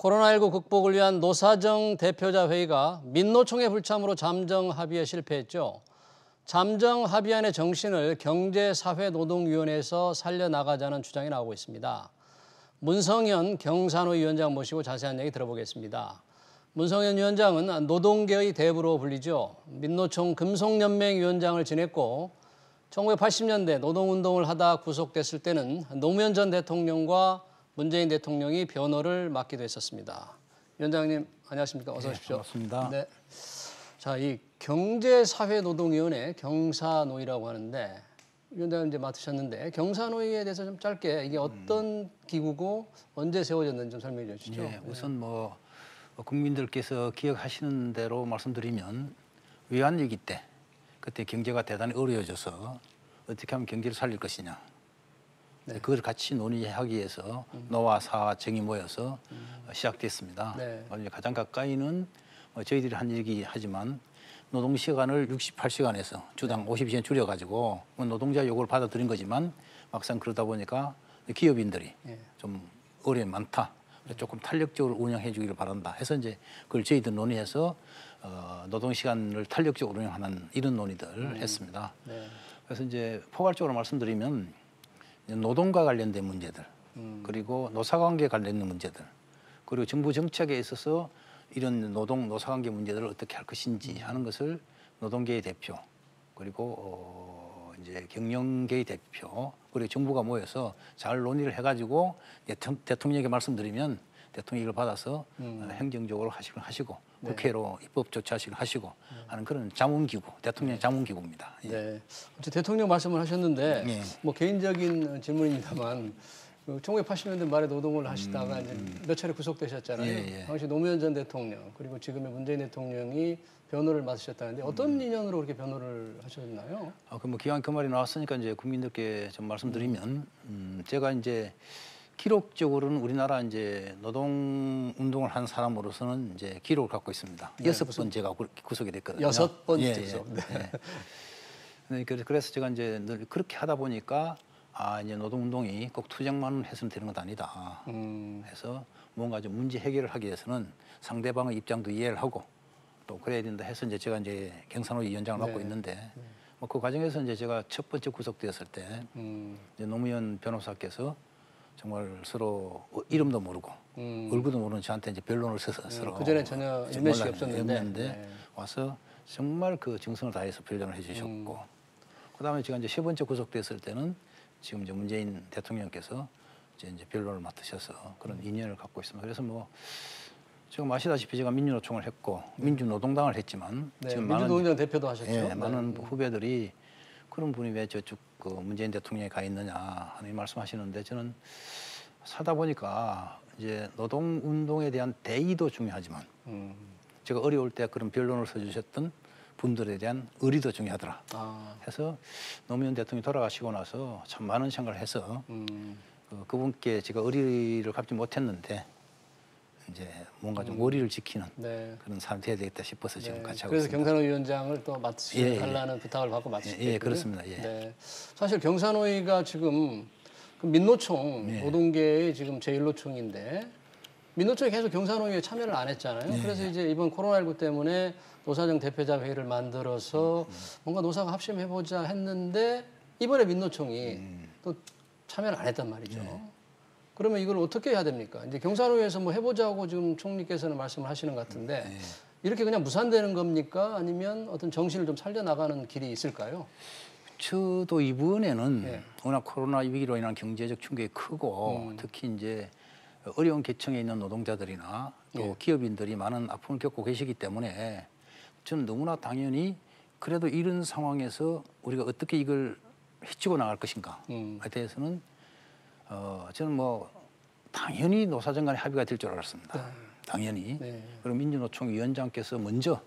코로나19 극복을 위한 노사정 대표자 회의가 민노총의 불참으로 잠정 합의에 실패했죠. 잠정 합의안의 정신을 경제사회노동위원회에서 살려나가자는 주장이 나오고 있습니다. 문성현 경산호 위원장 모시고 자세한 얘기 들어보겠습니다. 문성현 위원장은 노동계의 대부로 불리죠. 민노총 금속연맹 위원장을 지냈고 1980년대 노동운동을 하다 구속됐을 때는 노무현 전 대통령과 문재인 대통령이 변호를 맡기도 했었습니다. 위원장님 안녕하십니까? 어서 오십시오. 반갑습니다. 네. 자, 이 경제사회노동위원회 경사노위라고 하는데 위원장님 이제 맡으셨는데 경사노위에 대해서 좀 짧게 이게 어떤 기구고 언제 세워졌는지 좀 설명해 주시죠. 네, 우선 국민들께서 기억하시는 대로 말씀드리면 외환위기 때 그때 경제가 대단히 어려워져서 어떻게 하면 경제를 살릴 것이냐. 네. 그걸 같이 논의하기 위해서 노와 사와 정이 모여서 시작됐습니다. 네. 가장 가까이는 저희들이 한 얘기 하지만 노동시간을 68시간에서 주당 52시간 줄여가지고 노동자 요구를 받아들인 거지만 막상 그러다 보니까 기업인들이 좀 어려움이 많다. 조금 탄력적으로 운영해 주기를 바란다 해서 이제 그걸 저희들 논의해서 노동시간을 탄력적으로 운영하는 이런 논의들을 했습니다. 네. 그래서 이제 포괄적으로 말씀드리면 노동과 관련된 문제들 그리고 노사관계 관련된 문제들 그리고 정부 정책에 있어서 이런 노사관계 문제들을 어떻게 할 것인지 하는 것을 노동계의 대표 그리고 이제 경영계의 대표 그리고 정부가 모여서 잘 논의를 해가지고 대통령에게 말씀드리면 대통령이 이걸 받아서 행정적으로 하시고 네. 국회로 입법 조치하시고 하시고 하는 그런 자문기구, 대통령 자문기구입니다. 예. 네. 대통령 말씀을 하셨는데 예. 뭐 개인적인 질문입니다만 1980년대 말에 노동을 하시다가 이제 몇 차례 구속되셨잖아요. 예, 예. 당시 노무현 전 대통령 그리고 지금의 문재인 대통령이 변호를 맡으셨다는데 어떤 인연으로 그렇게 변호를 하셨나요? 그럼 기왕 그 말이 나왔으니까 이제 국민들께 좀 말씀드리면 제가 이제 기록적으로는 우리나라 이제 노동 운동을 한 사람으로서는 이제 기록을 갖고 있습니다. 네, 6번 제가 구속이 됐거든요. 6번째 구속. 네. 그래서 제가 이제 늘 그렇게 하다 보니까 이제 노동 운동이 꼭 투쟁만 해서는 되는 건 아니다. 해서 뭔가 좀 문제 해결을 하기 위해서는 상대방의 입장도 이해를 하고 또 그래야 된다 해서 이제 제가 이제 경산호 위원장을 맡고 있는데 그 과정에서 이제 제가 첫 번째 구속되었을 때 이제 노무현 변호사께서 정말 서로 이름도 모르고 얼굴도 모르는 저한테 이제 변론을 써서 서로 그전에 전혀 인면식이 없었는데 와서 정말 그 정성을 다해서 변론을 해주셨고 그다음에 제가 이제 세 번째 구속됐을 때는 지금 이제 문재인 대통령께서 이제 변론을 맡으셔서 그런 인연을 갖고 있습니다. 그래서 지금 아시다시피 제가 민주노총을 했고 민주노동당을 했지만 지금 민주노동당 대표도 하셨죠. 예, 많은 후배들이 그런 분이 왜 저쪽 그 문재인 대통령에 가 있느냐 하는 말씀하시는데 저는 살다 보니까 이제 노동 운동에 대한 대의도 중요하지만 제가 어려울 때 그런 변론을 써주셨던 분들에 대한 의리도 중요하더라. 해서 노무현 대통령이 돌아가시고 나서 참 많은 생각을 해서 그분께 제가 의리를 갚지 못했는데 이제 뭔가 좀 의리를 지키는 그런 사람이 돼야 되겠다 싶어서 지금 같이 하고 그래서 있습니다. 경산호 위원장을 또 맡으시달라는 부탁을 받고 맡으셨고 예, 그렇습니다. 예. 네. 사실 경산호위가 지금 그 민노총 노동계의 지금 제1노총인데 민노총이 계속 경산호위에 참여를 안 했잖아요. 그래서 이제 이번 코로나19 때문에 노사정 대표자 회의를 만들어서 뭔가 노사가 합심해보자 했는데 이번에 민노총이 또 참여를 안 했단 말이죠. 그러면 이걸 어떻게 해야 됩니까? 이제 경산호위에서 뭐 해보자고 지금 총리께서는 말씀을 하시는 것 같은데 이렇게 그냥 무산되는 겁니까? 아니면 어떤 정신을 좀 살려나가는 길이 있을까요? 저도 이번에는 워낙 코로나 위기로 인한 경제적 충격이 크고 특히 이제 어려운 계층에 있는 노동자들이나 또 기업인들이 많은 아픔을 겪고 계시기 때문에 저는 너무나 당연히 그래도 이런 상황에서 우리가 어떻게 이걸 헤치고 나갈 것인가에 대해서는 저는 당연히 노사정 간의 합의가 될 줄 알았습니다. 당연히. 그리고 민주노총 위원장께서 먼저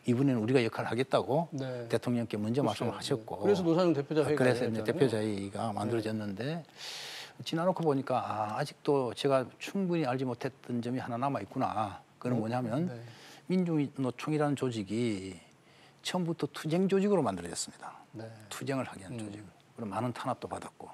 이번에는 우리가 역할을 하겠다고 대통령께 먼저 말씀을 하셨고 그래서 노사정 대표자 회의가 그래서 이제 대표자 회의가 만들어졌는데 지나놓고 보니까 아직도 제가 충분히 알지 못했던 점이 하나 남아 있구나. 그건 뭐냐면 민주노총이라는 조직이 처음부터 투쟁 조직으로 만들어졌습니다. 투쟁을 하게 한 조직. 그리고 많은 탄압도 받았고.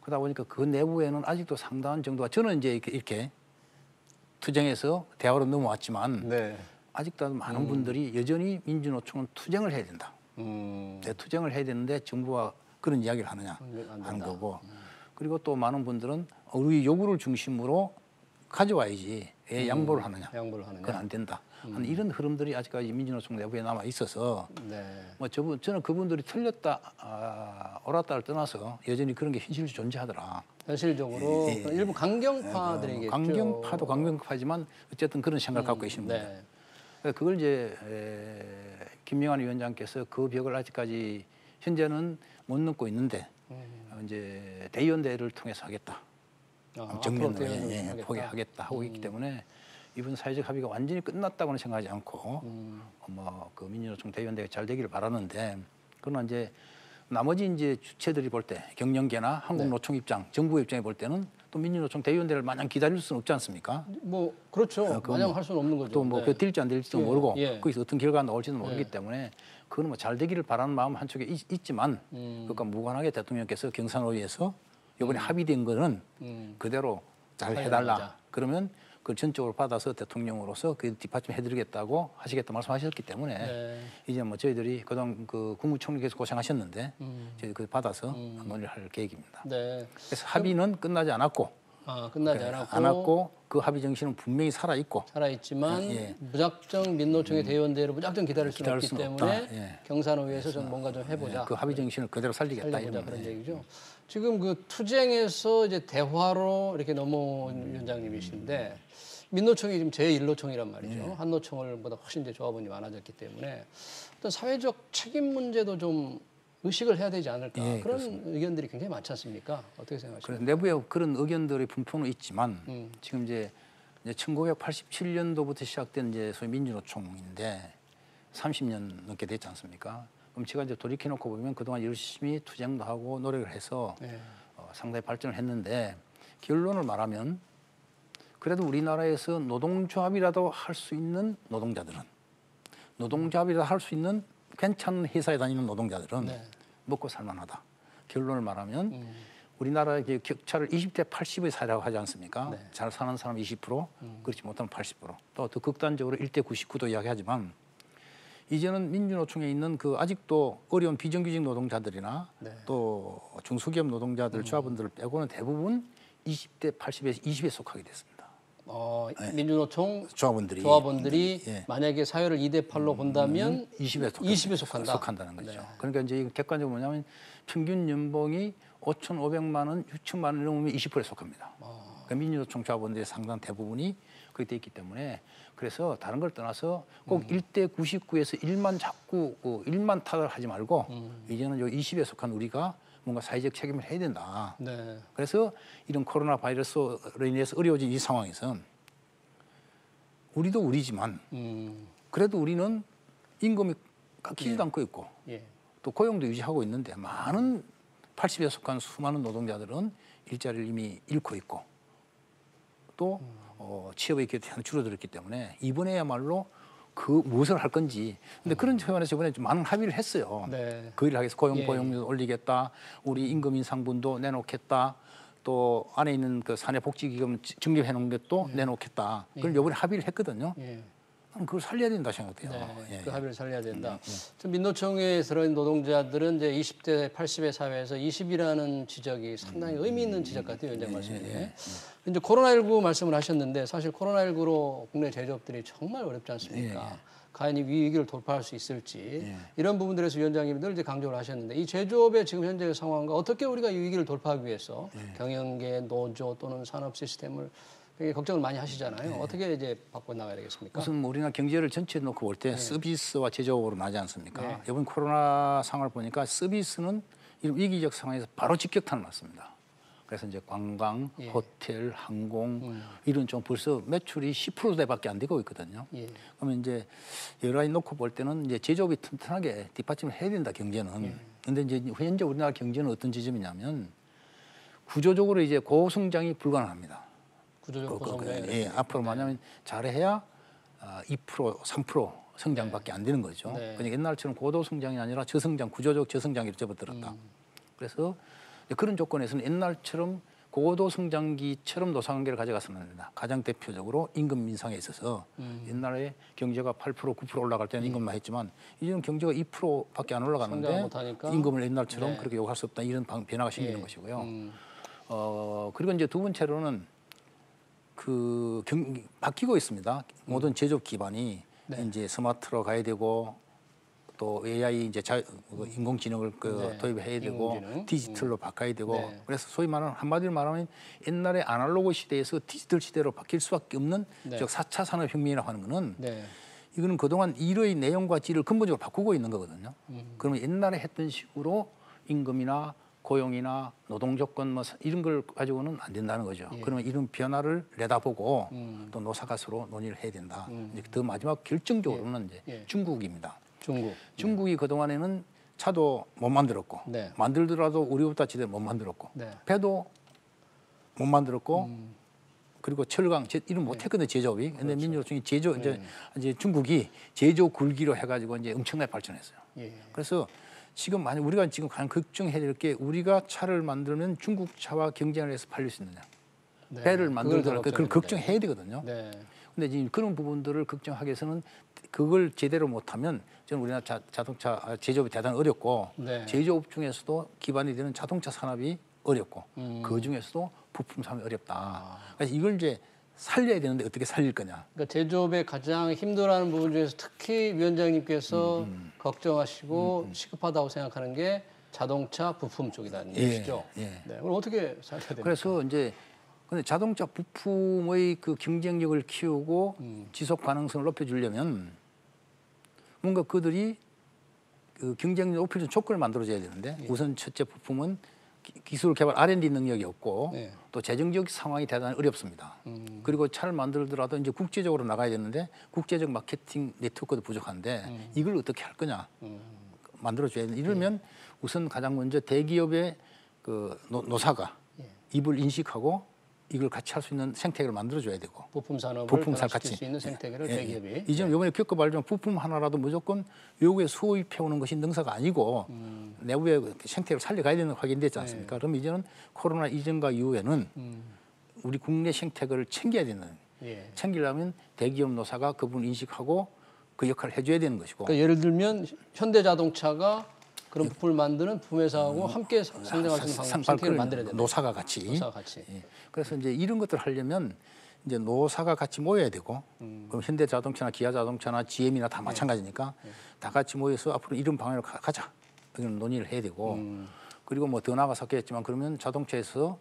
그러다 보니까 그 내부에는 아직도 상당한 정도가 저는 이제 이렇게 투쟁에서 대화로 넘어왔지만 네. 아직도 많은 분들이 여전히 민주노총은 투쟁을 해야 된다. 투쟁을 해야 되는데 정부가 그런 이야기를 하느냐 하는 거고 그리고 또 많은 분들은 우리 요구를 중심으로 가져와야지 왜 양보를 하느냐. 그건 안 된다. 하는 이런 흐름들이 아직까지 민주노총 내부에 남아 있어서 네. 뭐 저는 그분들이 틀렸다 옳았다를 떠나서 여전히 그런 게 현실로 존재하더라. 현실적으로 일부 강경파들이겠죠. 강경파도 강경파지만 어쨌든 그런 생각을 갖고 계시는 분들. 네. 그걸 이제 김명환 위원장께서 그 벽을 아직까지 현재는 못 넘고 있는데 이제 대의원대를 통해서 하겠다. 정면으로 포기하겠다 하고 있기 때문에 이번 사회적 합의가 완전히 끝났다고는 생각하지 않고 뭐 그 민주노총 대의원대가 잘 되기를 바라는데 그러나 이제 나머지 이제 주체들이 볼 때 경영계나 한국노총 입장, 정부 입장에 볼 때는 또 민주노총 대의원대를 마냥 기다릴 수는 없지 않습니까? 뭐 그렇죠. 마냥 할 수는 없는 거죠. 또 뭐 그 될지 안 될지도 모르고 예. 거기서 어떤 결과가 나올지는 모르기 때문에 그거는 뭐 잘 되기를 바라는 마음 한쪽에 있지만 그러니까 무관하게 대통령께서 경산호위에서 이번에 합의된 거는 그대로 잘 해달라. 그러면 그 전적으로 받아서 대통령으로서 그 뒷받침 해드리겠다고 하시겠다 말씀하셨기 때문에 이제 뭐 저희들이 그동안 그 국무총리께서 고생하셨는데 저희 그 받아서 논의를 할 계획입니다. 네. 그래서 합의는 끝나지 않았고 끝나지 않았고 그 합의 정신은 분명히 살아 있고 살아있지만 무작정 민노총의 대의원대를 무작정 기다릴 수는 없기 때문에 경산호위에서 좀 뭔가 좀 해보자. 그 합의 정신을 그대로 살리겠다 이런 그런 얘기죠. 지금 그 투쟁에서 이제 대화로 이렇게 넘어온 위원장님이신데 민노총이 지금 제1노총이란 말이죠. 한노총을보다 훨씬 이제 조합원이 많아졌기 때문에 어떤 사회적 책임 문제도 좀 의식을 해야 되지 않을까 그런 그렇습니다. 의견들이 굉장히 많지 않습니까? 어떻게 생각하십니까? 내부에 그런 의견들의 분포는 있지만 지금 이제 1987년도부터 시작된 이제 소위 민주노총인데 30년 넘게 됐지 않습니까? 그럼 제가 이제 돌이켜놓고 보면 그동안 열심히 투쟁도 하고 노력을 해서 상당히 발전을 했는데 결론을 말하면 그래도 우리나라에서 노동조합이라도 할 수 있는 노동자들은 노동조합이라도 할 수 있는 괜찮은 회사에 다니는 노동자들은 먹고 살만하다. 결론을 말하면 우리나라의 격차를 20대 80의 사회라고 하지 않습니까? 잘 사는 사람 20%, 그렇지 못하면 80%. 또 더 극단적으로 1대 99도 이야기하지만 이제는 민주노총에 있는 그 아직도 어려운 비정규직 노동자들이나 또 중소기업 노동자들 조합원들을 빼고는 대부분 20대 80에서 20에 속하게 됐습니다. 민주노총 조합원들이 만약에 사회를 2대 8로 본다면 20에 속한다는 거죠. 그러니까 이제 객관적으로 뭐냐면 평균 연봉이 5,500만 원, 6천만 원 넘으면 20%에 속합니다. 그러니까 민주노총 조합원들의 상당 대부분이 그렇게 돼 있기 때문에 그래서 다른 걸 떠나서 꼭 1대 99에서 1만 자꾸 1만 탓을 하지 말고 이제는 요 20에 속한 우리가 뭔가 사회적 책임을 해야 된다. 그래서 이런 코로나 바이러스로 인해서 어려워진 이 상황에서 우리도 우리지만 그래도 우리는 임금이 깎이지도 않고 있고 또 고용도 유지하고 있는데 많은 80에 속한 수많은 노동자들은 일자리를 이미 잃고 있고 또 취업의 기회가 줄어들었기 때문에 이번에야말로 그 무엇을 할 건지. 근데 그런 차원에서 이번에 좀 많은 합의를 했어요. 그 일을 하겠어. 고용보험료 올리겠다. 우리 임금 인상분도 내놓겠다. 또 안에 있는 그 사내복지기금 증립해 놓은 것도 내놓겠다. 그걸 이번에 합의를 했거든요. 그걸 살려야 된다 생각돼요. 그 합의를 살려야 된다. 민노총에 들어있는 노동자들은 이제 20대 80의 사회에서 20이라는 지적이 상당히 의미 있는 지적 같아요, 위원장 말씀에. 이제 코로나19 말씀을 하셨는데 사실 코로나19로 국내 제조업들이 정말 어렵지 않습니까? 과연 이 위기를 돌파할 수 있을지 이런 부분들에서 위원장님이 늘 이제 강조를 하셨는데 이 제조업의 지금 현재의 상황과 어떻게 우리가 이 위기를 돌파하기 위해서 경영계, 노조 또는 산업 시스템을 되게 걱정을 많이 하시잖아요. 어떻게 이제 바꿔 나가야 되겠습니까? 우선 우리나라 경제를 전체에 놓고 볼 때 서비스와 제조업으로 나지 않습니까? 이번 코로나 상황을 보니까 서비스는 이런 위기적 상황에서 바로 직격탄을 맞습니다. 그래서 이제 관광, 호텔, 항공 이런 좀 벌써 매출이 10%대밖에 안 되고 있거든요. 그러면 이제 여러 가지 놓고 볼 때는 이제 제조업이 튼튼하게 뒷받침을 해야 된다 경제는. 근데 이제 현재 우리나라 경제는 어떤 지점이냐면 구조적으로 이제 고성장이 불가능합니다. 구조적 고성장. 앞으로 만약에 잘해야 2%, 3% 성장밖에 안 되는 거죠. 그러니까 옛날처럼 고도 성장이 아니라 저성장, 구조적 저성장이 접어들었다. 그래서 그런 조건에서는 옛날처럼 고도 성장기처럼 노사관계를 가져가서는 안 된다. 가장 대표적으로 임금 인상에 있어서 옛날에 경제가 8% 9% 올라갈 때는 임금만 했지만 이제는 경제가 2%밖에 안 올라가는데 임금을 옛날처럼 네. 그렇게 요구할 수 없다. 이런 변화가 생기는 것이고요. 그리고 이제 두 번째로는 바뀌고 있습니다. 모든 제조업 기반이 네. 이제 스마트로 가야 되고 또 AI 이제 인공지능을 네. 도입해야 되고 인공지능. 디지털로 바꿔야 되고 네. 그래서 소위 말하는 한마디로 말하면 옛날에 아날로그 시대에서 디지털 시대로 바뀔 수밖에 없는 네. 즉 4차 산업혁명이라고 하는 거는 네. 이거는 그동안 일의 내용과 질을 근본적으로 바꾸고 있는 거거든요. 그러면 옛날에 했던 식으로 임금이나 고용이나 노동 조건 뭐 이런 걸 가지고는 안 된다는 거죠. 예. 그러면 이런 변화를 내다보고 또 노사가서로 논의를 해야 된다. 이제 더 마지막 결정적으로는 이제 예. 중국입니다. 중국. 중국이 그동안에는 차도 못 만들었고 네. 만들더라도 우리보다 제대로 못 만들었고 네. 배도 못 만들었고 그리고 철강 이런 못했거든요 제조업이. 근데 민주노총이 제조 이제 중국이 제조 굴기로 해가지고 이제 엄청나게 발전했어요. 예. 그래서 지금 만약 우리가 지금 가장 걱정해야 될 게 우리가 차를 만들면 중국 차와 경쟁을 해서 팔릴 수 있느냐. 네. 배를 만들더라도 그걸 걱정인데. 걱정해야 되거든요. 네. 근데 지금 그런 부분들을 걱정하기 위해서는 그걸 제대로 못하면 저는 우리나라 자동차 제조업이 대단히 어렵고 네. 제조업 중에서도 기반이 되는 자동차 산업이 어렵고 그 중에서도 부품 산업이 어렵다. 그래서 이걸 이제 살려야 되는데 어떻게 살릴 거냐. 그러니까 제조업에 가장 힘들어하는 부분 중에서 특히 위원장님께서 걱정하시고 시급하다고 생각하는 게 자동차 부품 쪽이라는 얘기시죠. 예. 네. 그럼 어떻게 살려야 됩니까? 그래서 이제 근데 자동차 부품의 그 경쟁력을 키우고 지속 가능성을 높여주려면 뭔가 그들이 그 경쟁력 높일 수 있는 조건을 만들어줘야 되는데 우선 첫째 부품은 기술 개발 R&D 능력이 없고 네. 또 재정적 상황이 대단히 어렵습니다. 그리고 차를 만들더라도 이제 국제적으로 나가야 되는데 국제적 마케팅 네트워크도 부족한데 이걸 어떻게 할 거냐 만들어줘야 돼. 이러면 우선 가장 먼저 대기업의 그 노사가 입을 인식하고 이걸 같이 할 수 있는 생태계를 만들어줘야 되고 부품 산업을 부품사 변화시킬 같이 수 있는 생태계를 대기업이 이제 이번에 겪어봤지만 부품 하나라도 무조건 외국에 수입해오는 것이 능사가 아니고 내부의 생태계를 살려가야 되는 거 확인됐지 않습니까? 그럼 이제는 코로나 이전과 이후에는 우리 국내 생태계를 챙겨야 되는 예. 챙기려면 대기업 노사가 그 부분을 인식하고 그 역할을 해줘야 되는 것이고 그러니까 예를 들면 현대자동차가 그런 부품을 만드는 부품회사하고 함께 상생할 수 있는 생태계를 만들어야 된다. 노사가 같이. 노사가 같이. 예. 그래서 이제 이런 것들을 하려면 이제 노사가 같이 모여야 되고 그럼 현대자동차나 기아자동차나 GM이나 다 마찬가지니까 다 같이 모여서 앞으로 이런 방향으로 가자. 이런 논의를 해야 되고 그리고 뭐 더 나아가서 했지만 그러면 자동차에서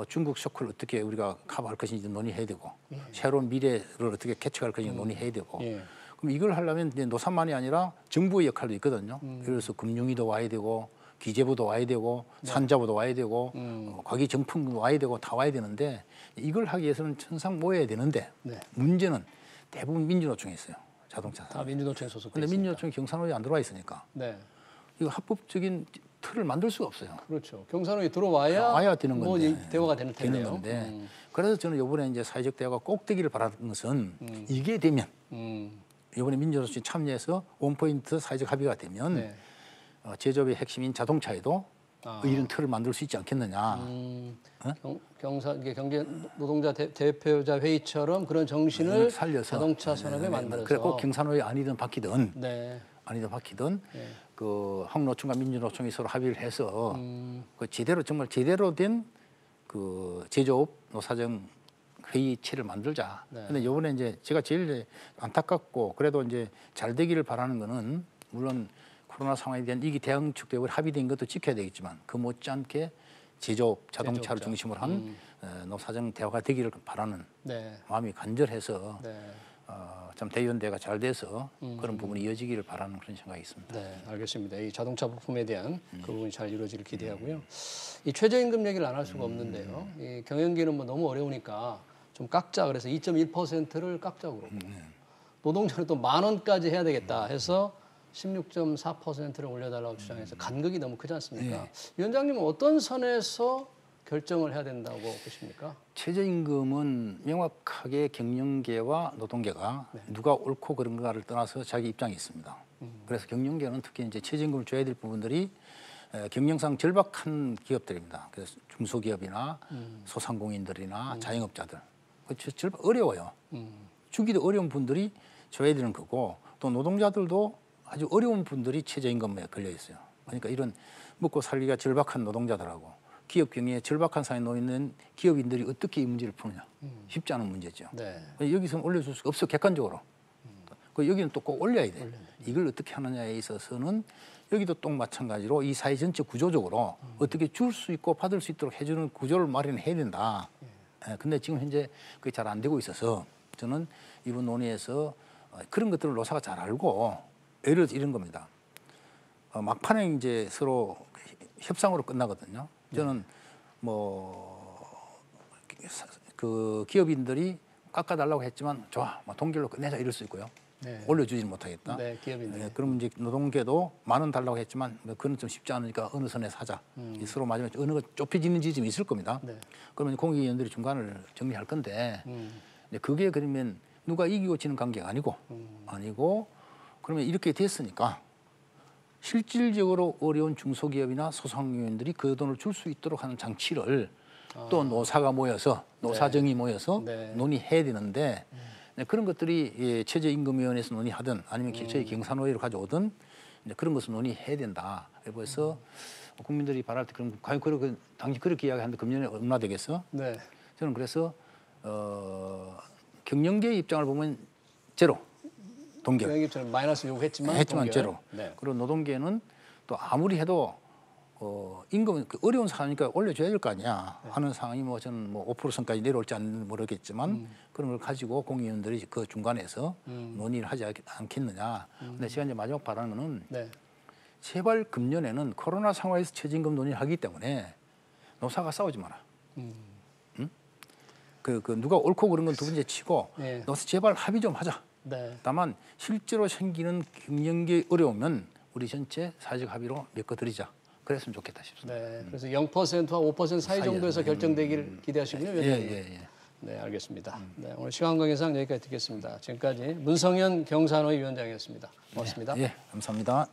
중국 쇼크를 어떻게 우리가 커버할 것인지 논의해야 되고 새로운 미래를 어떻게 개척할 것인지 논의해야 되고 예. 그럼 이걸 하려면 이제 노사만이 아니라 정부의 역할도 있거든요. 예를 들어서 금융위도 와야 되고 기재부도 와야 되고 산자부도 와야 되고 과기정품도 와야 되고 다 와야 되는데 이걸 하기 위해서는 천상 모여야 되는데 네. 문제는 대부분 민주노총에 있어요. 자동차 다 민주노총 소속. 근데 민주노총이 경산호에 안 들어와 있으니까 네. 이거 합법적인 틀을 만들 수가 없어요. 그렇죠. 경산호에 들어와야 와야 되는 뭐 건데 대화가 되는 되는 텐데요. 건데 그래서 저는 이번에 이제 사회적 대화가 꼭 되기를 바라는 것은 이게 되면 이번에 민주노총이 참여해서 원포인트 사회적 합의가 되면 네. 제조업의 핵심인 자동차에도 이런 틀을 만들 수 있지 않겠느냐. 이게 경제 노동자 대표자 회의처럼 그런 정신을 살려서 자동차 산업에 만들어서. 그래 꼭 경산호에 아니든 바뀌든 네. 아니든 바뀌든 네. 그 항노총과 민주노총이 서로 합의를 해서 그 제대로 정말 제대로 된 그 제조업 노사정 회의체를 만들자. 네. 근데 이번에 이제 제가 제일 안타깝고 그래도 이제 잘 되기를 바라는 거는 물론 코로나 상황에 대한 이게 대응축되고 합의된 것도 지켜야 되겠지만 그 못지않게 제조업 자동차를 제조업자. 중심으로 한 노사정 대화가 되기를 바라는 네. 마음이 간절해서 네. 참 대의원대가 잘 돼서 그런 부분이 이어지기를 바라는 그런 생각이 있습니다. 네, 알겠습니다. 이 자동차 부품에 대한 그 부분이 잘 이루어지길 기대하고요. 이 최저임금 얘기를 안 할 수가 없는데요. 이 경영계는 뭐 너무 어려우니까 좀 깎자 그래서 2.1%를 깎자고 그러고 노동자는 또 10,000원까지 해야 되겠다 해서 16.4%를 올려달라고 주장해서 간극이 너무 크지 않습니까? 네. 위원장님은 어떤 선에서 결정을 해야 된다고 보십니까? 최저임금은 명확하게 경영계와 노동계가 누가 옳고 그른가를 떠나서 자기 입장이 있습니다. 그래서 경영계는 특히 이제 최저임금을 줘야 될 부분들이 경영상 절박한 기업들입니다. 그래서 중소기업이나 소상공인들이나 자영업자들 절박 어려워요. 주기도 어려운 분들이 줘야 되는 거고 또 노동자들도 아주 어려운 분들이 최저임금에 걸려 있어요. 그러니까 이런 먹고 살기가 절박한 노동자들하고 기업 경영에 절박한 상황에 놓여 있는 기업인들이 어떻게 이 문제를 푸느냐 쉽지 않은 문제죠. 네. 여기서는 올려줄 수가 없어 객관적으로. 여기는 또 꼭 올려야 돼. 이걸 어떻게 하느냐에 있어서는 여기도 또 마찬가지로 이 사회 전체 구조적으로 어떻게 줄 수 있고 받을 수 있도록 해주는 구조를 마련해야 된다. 근데 지금 현재 그게 잘 안 되고 있어서 저는 이번 논의에서 그런 것들을 노사가 잘 알고 예를 들어 이런 겁니다. 막판에 이제 서로 협상으로 끝나거든요. 저는 그 기업인들이 깎아달라고 했지만 좋아, 동결로 끝내자 이럴 수 있고요. 네. 올려주지는 못하겠다. 네, 기업인들. 그럼 이제 노동계도 10,000원 달라고 했지만 그건 좀 쉽지 않으니까 어느 선에 사자. 서로 마지막에 어느 거 좁혀지는지 좀 있을 겁니다. 네. 그러면 공익위원들이 중간을 정리할 건데 그게 그러면 누가 이기고 지는 관계가 아니고 그러면 이렇게 됐으니까 실질적으로 어려운 중소기업이나 소상공인들이 그 돈을 줄 수 있도록 하는 장치를 또 노사가 모여서 노사정이 모여서 네. 논의해야 되는데 그런 것들이 최저임금위원회에서 논의하든 아니면 저희 경산노예로 가져오든 그런 것을 논의해야 된다. 그래서 국민들이 바랄 때 그럼 과연 당시 그렇게 이야기하는데 금년에 얼마나 되겠어? 네. 저는 그래서 경영계의 입장을 보면 제로 동결. 경영기업처럼 마이너스 요구했지만 동결. 제로. 네. 그리고 노동계는 또 아무리 해도 임금은 어려운 상황이니까 올려줘야 될 거 아니야. 하는 상황이 저는 5% 선까지 내려올지 안 모르겠지만 그런 걸 가지고 공의원들이 그 중간에서 논의를 하지 않겠느냐. 근데 제가 이제 마지막 바라는 네. 제발 금년에는 코로나 상황에서 최저임금 논의를 하기 때문에 노사가 싸우지 마라. 응? 누가 옳고 그른 건 두 번째 치고 네. 노사 제발 합의 좀 하자. 네. 다만 실제로 생기는 경영계 어려우면 우리 전체 사회적 합의로 메꿔드리자. 그랬으면 좋겠다 싶습니다. 네. 그래서 0%와 5% 사이 정도에서 결정되기를 기대하시군요, 위원장님. 예. 네, 알겠습니다. 네, 오늘 시간 관계상 여기까지 듣겠습니다. 지금까지 문성현 경산노예 위원장이었습니다. 고맙습니다. 예, 감사합니다.